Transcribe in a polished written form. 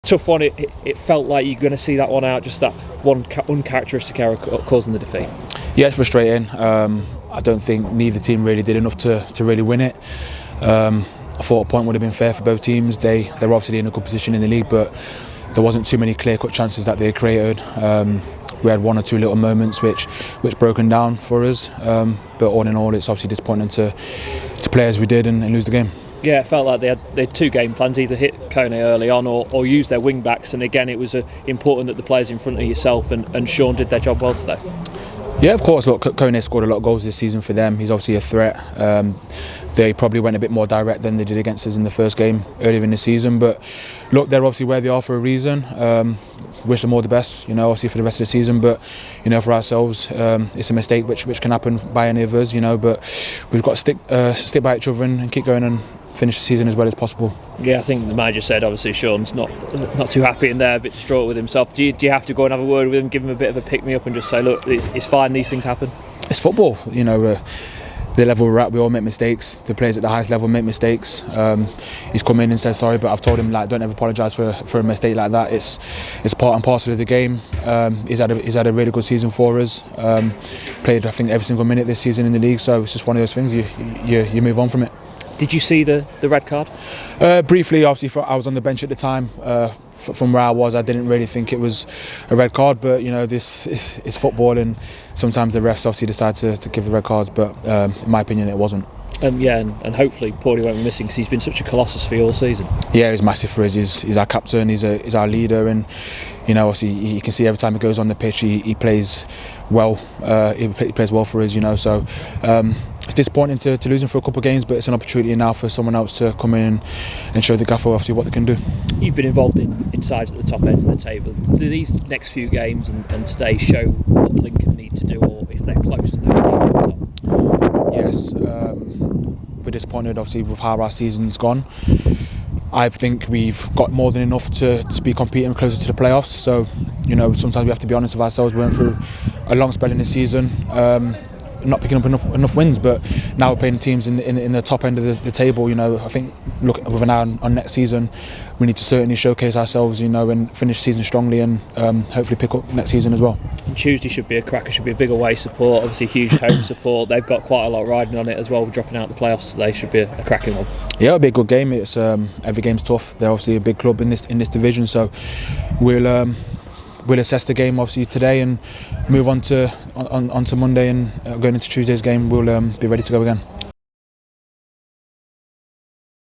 tough one. It felt like you're going to see that one out, just that one uncharacteristic error causing the defeat. Yeah, it's frustrating. I don't think neither team really did enough to really win it. I thought a point would have been fair for both teams. They're obviously in a good position in the league, but there wasn't too many clear-cut chances that they created. We had one or two little moments which broken down for us, but all in all, it's obviously disappointing to play as we did and lose the game. Yeah, it felt like they had two game plans: either hit Kone early on or use their wing backs. And again, it was important that the players in front of yourself and Sean did their job well today. Yeah, of course. Look, Kone scored a lot of goals this season for them. He's obviously a threat. They probably went a bit more direct than they did against us in the first game earlier in the season. But look, they're obviously where they are for a reason. Wish them all the best, obviously for the rest of the season. But for ourselves, it's a mistake which can happen by any of us. But we've got to stick by each other and keep going and finish the season as well as possible. Yeah, I think the manager said obviously Sean's not too happy in there, a bit distraught with himself. Do you have to go and have a word with him, give him a bit of a pick me up, and just say, look, it's fine, these things happen? It's football, the level we're at, we all make mistakes. The players at the highest level make mistakes. He's come in and said sorry, but I've told him don't ever apologise for a mistake like that. It's part and parcel of the game. He's had a really good season for us. Played I think every single minute this season in the league, so it's just one of those things. You move on from it. Did you see the red card? Briefly, obviously, I was on the bench at the time. From where I was, I didn't really think it was a red card, but this is football, and sometimes the refs obviously decide to give the red cards, but in my opinion, it wasn't. And hopefully Paulie won't be missing because he's been such a colossus for you all season. Yeah, he's massive for us. He's our captain. He's our leader, and obviously you can see every time he goes on the pitch, he plays well. He plays well for us. So it's disappointing to lose him for a couple of games, but it's an opportunity now for someone else to come in and show the gaffer obviously what they can do. You've been involved in sides at the top end of the table. Do these next few games and today show what Lincoln need to do, or if they're close to those teams at the top? Yes, we're disappointed obviously with how our season's gone. I think we've got more than enough to be competing closer to the playoffs. So, sometimes we have to be honest with ourselves. We went through a long spell in this season, not picking up enough wins. But now we're playing teams in the top end of the table. I think look with an eye on next season, we need to certainly showcase ourselves. And finish the season strongly, and hopefully pick up next season as well. And Tuesday should be a cracker. Should be a big away support. Obviously, huge home support. They've got quite a lot riding on it as well. Dropping out the playoffs today should be a cracking one. Yeah, it'll be a good game. It's every game's tough. They're obviously a big club in this division, so we'll assess the game obviously today and move on to Monday, and going into Tuesday's game we'll be ready to go again.